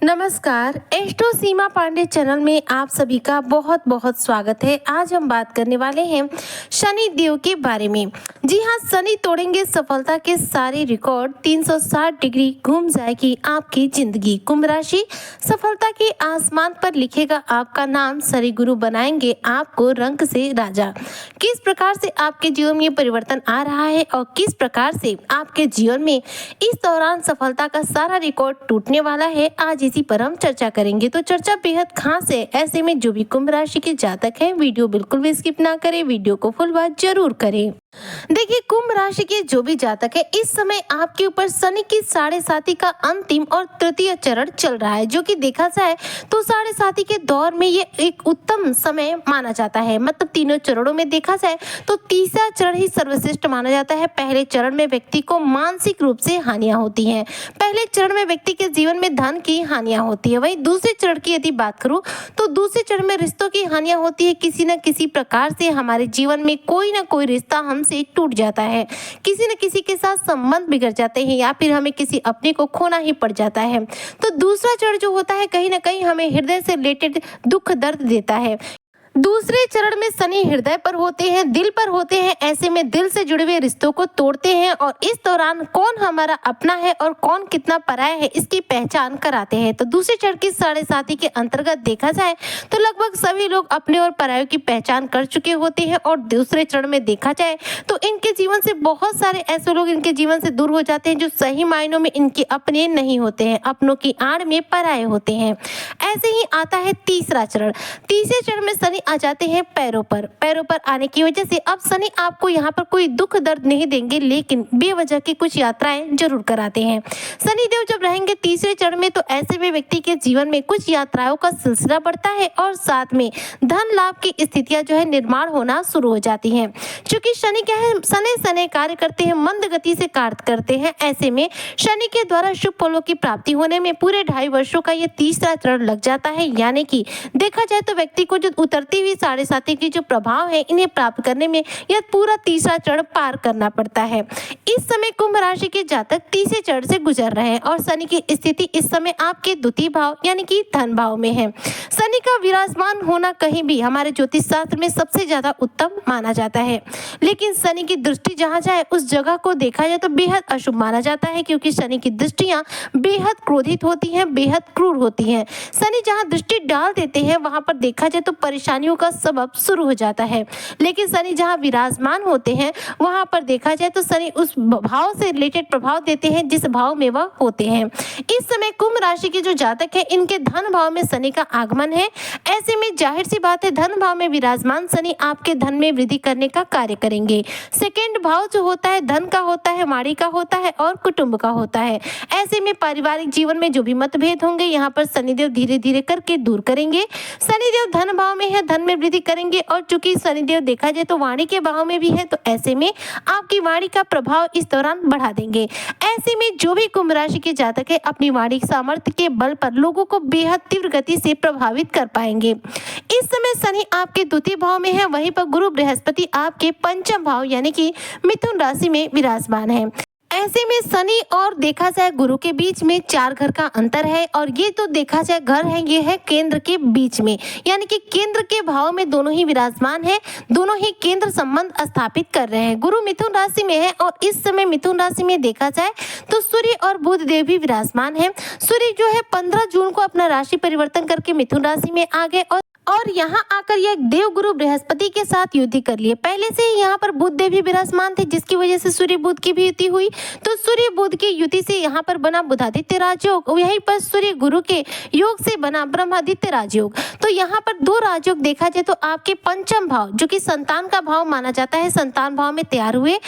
नमस्कार, एस्ट्रो सीमा पांडे चैनल में आप सभी का बहुत बहुत स्वागत है। आज हम बात करने वाले हैं शनि देव के बारे में। जी हाँ, शनि तोड़ेंगे सफलता के सारे रिकॉर्ड, 360 डिग्री घूम जाएगी आपकी जिंदगी। कुंभ राशि, सफलता के आसमान पर लिखेगा आपका नाम, शनि गुरु बनाएंगे आपको रंग से राजा। किस प्रकार से आपके जीवन में परिवर्तन आ रहा है और किस प्रकार से आपके जीवन में इस दौरान सफलता का सारा रिकॉर्ड टूटने वाला है, आज इसी पर हम चर्चा करेंगे। तो चर्चा बेहद खास है, ऐसे में जो भी कुंभ राशि के जातक हैं, वीडियो बिल्कुल भी स्किप ना करें, वीडियो को फुल वॉच जरूर करें। देखिए, कुंभ राशि के जो भी जातक है, इस समय आपके ऊपर शनि की साढ़े साथी का अंतिम और तृतीय चरण चल रहा है, जो कि देखा जाए तो साढ़े साथी के दौर में ये एक उत्तम समय माना जाता है। मतलब तीनों चरणों में देखा जाए तो तीसरा चरण ही सर्वश्रेष्ठ माना जाता है। पहले चरण में व्यक्ति को मानसिक रूप से हानियां होती हैं, पहले चरण में व्यक्ति के जीवन में धन की हानियां होती है। वहीं दूसरे चरण की यदि बात करूं तो दूसरे चरण में रिश्तों की हानियां होती है। किसी न किसी प्रकार से हमारे जीवन में कोई ना कोई रिश्ता हमसे टूट जाता है, किसी न किसी के साथ संबंध बिगड़ जाते हैं या फिर हमें किसी अपने को खोना ही पड़ जाता है। तो दूसरा चरण जो होता है, कहीं ना कहीं हमें हृदय से रिलेटेड दुख दर्द देता है। दूसरे चरण में शनि हृदय पर होते हैं, दिल पर होते हैं। ऐसे में दिल से जुड़े हुए रिश्तों को तोड़ते हैं और इस दौरान कौन हमारा अपना है और कौन कितना पराया है, इसकी पहचान कराते हैं। तो दूसरे चरण की साढ़े साथी के अंतर्गत देखा जाए तो लगभग सभी लोग अपने और परायों की पहचान कर चुके होते हैं और दूसरे चरण में देखा जाए तो इनके जीवन से बहुत सारे ऐसे लोग इनके जीवन से दूर हो जाते हैं जो सही मायनों में इनके अपने नहीं होते हैं, अपनों की आड़ में पराये होते हैं। ऐसे ही आता है तीसरा चरण। तीसरे चरण में शनि आ जाते हैं पैरों पर आने की वजह से अब शनि आपको यहाँ पर कोई दुख दर्द नहीं देंगे, लेकिन बेवजह की कुछ यात्राएं जरूर कराते हैं। शनि देव जब रहेंगे तीसरे चरण में तो ऐसे में व्यक्ति के जीवन में कुछ यात्राओं का सिलसिला बढ़ता है और साथ में धन लाभ की स्थितियां जो है निर्माण होना शुरू हो जाती हैं। क्योंकि शनि क्या है, सने कार्य करते हैं, मंद गति से कार्य करते हैं। ऐसे में शनि के द्वारा शुभ फलों की प्राप्ति होने में पूरे 2.5 वर्षों का ये तीसरा चरण लग जाता है। यानी कि देखा जाए तो व्यक्ति को जो उतरती हुई साढ़े साथी की जो प्रभाव है, इन्हें प्राप्त करने में यह पूरा तीसरा चरण पार करना पड़ता है। इस समय कुंभ राशि के जातक तीसरे चरण से गुजर रहे हैं और शनि की स्थिति इस समय आपके द्वितीय भाव यानी कि धन भाव में है। शनि का विराजमान होना कहीं भी हमारे ज्योतिष शास्त्र में सबसे ज्यादा उत्तम माना जाता है, लेकिन शनि की दृष्टि जहां जाए उस जगह को देखा जाए तो बेहद अशुभ माना जाता है, क्योंकि शनि की दृष्टियां बेहद क्रोधित होती हैं, बेहद क्रूर होती हैं। शनि जहां दृष्टि डाल देते हैं वहां पर देखा जाए तो परेशानियों का सबब शुरू हो जाता है, लेकिन शनि जहां विराजमान होते हैं वहां पर देखा जाए तो शनि उस भाव से रिलेटेड प्रभाव देते हैं जिस भाव में वह होते हैं। इस समय कुंभ राशि के जो जातक है, इनके धन भाव में शनि का आगमन है। ऐसे में जाहिर सी बात है, धन भाव में विराजमान शनि आपके धन में वृद्धि करने का कार्य करेंगे। सेकेंड भाव जो होता है धन का होता है, वाणी का होता है और कुटुंब का होता है। ऐसे में पारिवारिक जीवन में जो भी मतभेद होंगे, यहाँ पर शनिदेव धीरे धीरे करके दूर करेंगे। शनिदेव धन भाव में है, धन में वृद्धि करेंगे और चूंकि शनिदेव देखा जाए तो वाणी के भाव में भी है, तो ऐसे में आपकी वाणी का प्रभाव इस दौरान बढ़ा देंगे। ऐसे में जो भी कुंभ राशि के जातक है, अपनी वाणी सामर्थ्य के बल पर लोगों को बेहद तीव्र गति से प्रभावित कर पाएंगे। इस समय शनि आपके द्वितीय भाव में है, वहीं पर गुरु बृहस्पति आपके पंचम भाव यानी कि मिथुन राशि में विराजमान है। ऐसे में शनि और देखा जाए गुरु के बीच में 4 घर का अंतर है और ये तो देखा जाए घर है, ये है केंद्र के बीच में, यानी कि केंद्र के भाव में दोनों ही विराजमान है, दोनों ही केंद्र संबंध स्थापित कर रहे हैं। गुरु मिथुन राशि में है और इस समय मिथुन राशि में देखा जाए तो सूर्य और बुध देव भी विराजमान है। सूर्य जो है 15 जून को अपना राशि परिवर्तन करके मिथुन राशि में आ गए और यहाँ आकर यह देव गुरु बृहस्पति के साथ युति कर लिए। पहले से ही यहाँ पर बुध देव भी विराजमान थे, जिसकी वजह से सूर्य बुध की भी युति हुई। तो सूर्य बुध की युति से यहाँ पर बना बुधादित्य राजयोग, यहीं पर सूर्य गुरु के योग से बना ब्रह्मादित्य राजयोग। तो यहाँ पर 2 राजयोग देखा जाए तो आपके पंचम भाव जो कि संतान का भाव माना जाता है, संतान भाव में तैयार हुए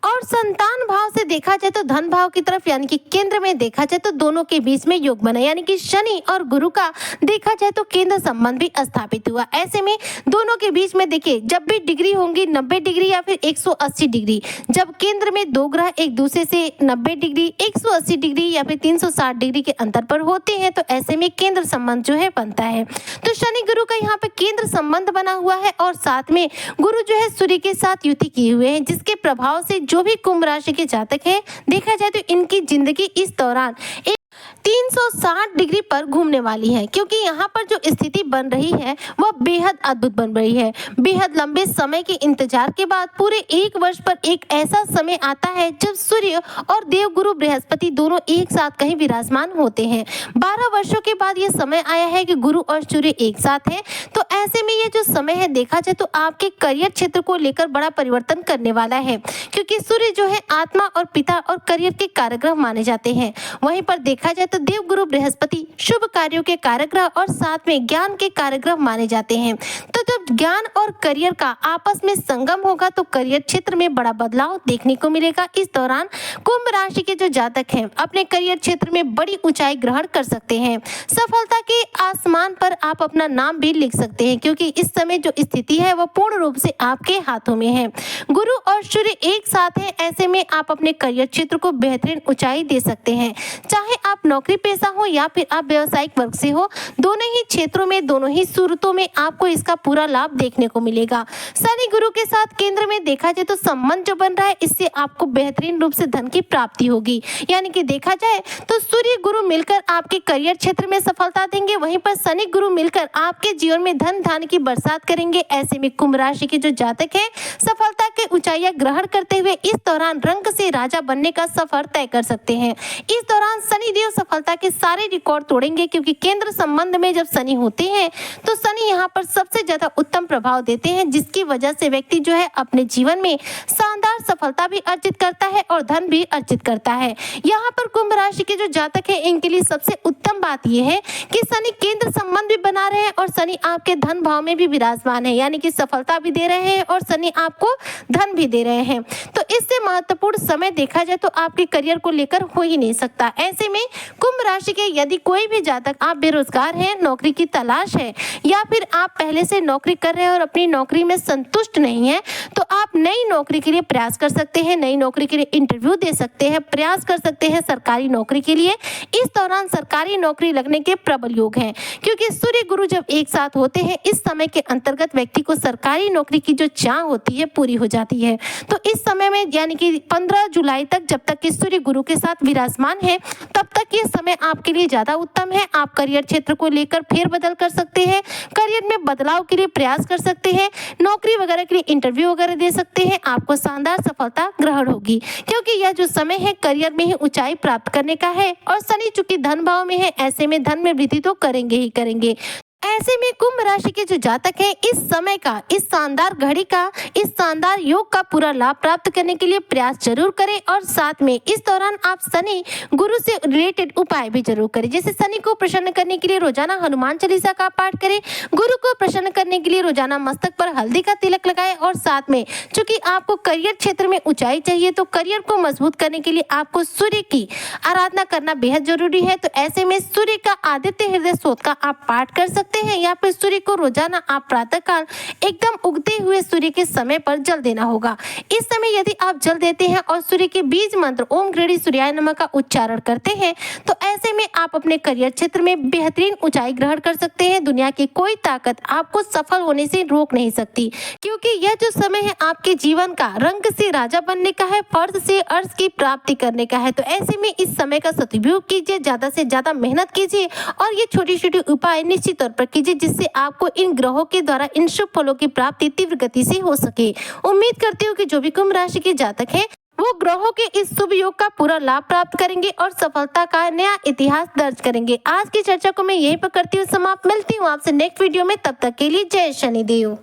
और संतान भाव से देखा जाए तो धन भाव की तरफ यानी कि केंद्र में देखा जाए तो दोनों के बीच में योग बना, यानी कि शनि और गुरु का देखा जाए तो केंद्र संबंध भी स्थापित हुआ। ऐसे में दोनों के बीच में देखिए, जब भी डिग्री होंगी 90 डिग्री या फिर 180 डिग्री, जब केंद्र में 2 ग्रह एक दूसरे से 90 डिग्री, 180 डिग्री या फिर 360 डिग्री के अंतर पर होते हैं, तो ऐसे में केंद्र संबंध जो है बनता है। तो शनि गुरु का यहाँ पे केंद्र संबंध बना हुआ है और साथ में गुरु जो है सूर्य के साथ युति किए हुए हैं, जिसके प्रभाव से जो भी कुंभ राशि के जातक हैं, देखा जाए तो इनकी जिंदगी इस दौरान एक 360 डिग्री पर घूमने वाली है, क्योंकि यहाँ पर जो स्थिति बन रही है वह बेहद अद्भुत बन रही है। बेहद लंबे समय के इंतजार के बाद पूरे एक वर्ष पर एक ऐसा समय आता है जब सूर्य और देवगुरु बृहस्पति दोनों एक साथ कहीं विराजमान होते हैं। 12 वर्षों के बाद ये समय आया है कि गुरु और सूर्य एक साथ हैं। तो ऐसे में ये जो समय है देखा जाए तो आपके करियर क्षेत्र को लेकर बड़ा परिवर्तन करने वाला है, क्योंकि सूर्य जो है आत्मा और पिता और करियर के कारक माने जाते हैं। वहीं पर देखा जाए तो देवगुरु बृहस्पति शुभ कार्यों के कारक और साथ में ज्ञान के कारक माने जाते हैं। तो जब ज्ञान और करियर का आपस में संगम होगा तो करियर क्षेत्र में बड़ा बदलाव देखने को मिलेगा। इस दौरान कुंभ राशि के जो जातक हैं अपने करियर क्षेत्र में बड़ी ऊंचाई ग्रहण कर सकते हैं। सफलता के आसमान पर आप अपना नाम भी लिख सकते हैं, क्योंकि इस समय जो स्थिति है वह पूर्ण रूप से आपके हाथों में है। गुरु और सूर्य एक साथ हैं, ऐसे में आप अपने करियर क्षेत्र को बेहतरीन ऊंचाई दे सकते हैं। चाहे आप नौकरी पेशा हो या फिर आप व्यवसायिक वर्ग से हो, दोनों ही क्षेत्रों में दोनों ही सूरतों में आपको इसका पूरा लाभ देखने को मिलेगा। शनि गुरु के साथ केंद्र में देखा जाए तो संबंध जो बन रहा है इससे आपको बेहतरीन रूप से धन की प्राप्ति होगी। यानी कि देखा जाए तो सूर्य गुरु मिलकर आपके करियर क्षेत्र में सफलता देंगे, वहीं पर शनि गुरु मिलकर आपके जीवन में धन धान्य की बरसात करेंगे। ऐसे में कुंभ राशि के जो जातक है सफलता के ऊंचाइयां ग्रहण करते हुए इस दौरान रंग से राजा बनने का सफर तय कर सकते हैं। इस दौरान शनि देव सफलता के सारे रिकॉर्ड तोड़ेंगे, क्योंकि केंद्र संबंध में जब शनि होते हैं तो शनि यहाँ पर सबसे ज्यादा उत्तम प्रभाव देते हैं, जिसकी वजह से व्यक्ति जो है अपने जीवन में शानदार सफलता भी अर्जित करता है और धन भी अर्जित करता है। यहाँ पर कुंभ राशि के जो जातक है इनके लिए सबसे उत्तम बात यह है कि शनि केंद्र संबंध भी बना रहे हैं और शनि आपके धन भाव में भी विराजमान है, यानी कि सफलता भी दे रहे हैं और शनि आपको धन भी दे रहे हैं। तो इससे महत्वपूर्ण समय देखा जाए तो आपके करियर को लेकर हो ही नहीं सकता। ऐसे में कुंभ राशि के यदि कोई भी जातक आप बेरोजगार हैं, नौकरी की तलाश है या फिर आप पहले से नौकरी कर रहे हैं और अपनी नौकरी में संतुष्ट नहीं है, तो आप नई नौकरी के लिए प्रयास कर सकते हैं। नई नौकरी के लिए इंटरव्यू दे सकते हैं, प्रयास कर सकते हैं सरकारी नौकरी के लिए। इस दौरान सरकारी नौकरी लगने के प्रबल योग हैं, क्योंकि सूर्य गुरु जब एक साथ होते हैं इस समय के अंतर्गत व्यक्ति को सरकारी नौकरी की जो चाह होती है पूरी हो जाती है। तो इस समय में यानी कि 15 जुलाई तक जब तक कि सूर्य गुरु के साथ विराजमान है तब तक ये समय आपके लिए ज्यादा उत्तम है। आप करियर क्षेत्र को लेकर फेरबदल कर सकते हैं, करियर में बदलाव के लिए प्रयास कर सकते हैं, नौकरी वगैरह के लिए इंटरव्यू वगैरह दे सकते हैं। आपको शानदार सफलता ग्रहण होगी, क्योंकि यह जो समय है करियर में ही ऊंचाई प्राप्त करने का है और शनि चूंकि धन भाव में है, ऐसे में धन में वृद्धि तो करेंगे ही करेंगे। ऐसे में कुंभ राशि के जो जातक हैं इस समय का, इस शानदार घड़ी का, इस शानदार योग का पूरा लाभ प्राप्त करने के लिए प्रयास जरूर करें और साथ में इस दौरान आप शनि गुरु से रिलेटेड उपाय भी जरूर करें। जैसे शनि को प्रसन्न करने के लिए रोजाना हनुमान चालीसा का पाठ करें, गुरु को प्रसन्न करने के लिए रोजाना मस्तक पर हल्दी का तिलक लगाएं और साथ में चूंकि आपको करियर क्षेत्र में ऊंचाई चाहिए तो करियर को मजबूत करने के लिए आपको सूर्य की आराधना करना बेहद जरूरी है। तो ऐसे में सूर्य का आदित्य हृदय स्तोत्र का आप पाठ कर सकते हैं या फिर सूर्य को रोजाना आप प्रातःकाल एकदम उगते हुए सूर्य के समय पर जल देना होगा। इस समय यदि आप जल देते हैं और सूर्य के बीज मंत्र ओम गृणी सूर्याय नमः का उच्चारण करते हैं तो ऐसे में आप अपने करियर क्षेत्र में बेहतरीन ऊंचाई ग्रहण कर सकते हैं। दुनिया की कोई ताकत आपको सफल होने से रोक नहीं सकती, क्योंकि यह जो समय है आपके जीवन का रंग से राजा बनने का है, फर्ज से अर्ज की प्राप्ति करने का है। तो ऐसे में इस समय का सदुपयोग कीजिए, ज्यादा से ज्यादा मेहनत कीजिए और ये छोटी छोटी उपाय निश्चित तौर पर कीजिए, जिससे आपको इन ग्रहों के द्वारा इन शुभ फलों की प्राप्ति तीव्र गति से हो सके। उम्मीद करती हूँ कि जो भी कुंभ राशि के जातक हैं वो ग्रहों के इस शुभ योग का पूरा लाभ प्राप्त करेंगे और सफलता का नया इतिहास दर्ज करेंगे। आज की चर्चा को मैं यहीं पर करती हूँ समाप्त। मिलती हूँ आपसे नेक्स्ट वीडियो में, तब तक के लिए जय शनिदेव।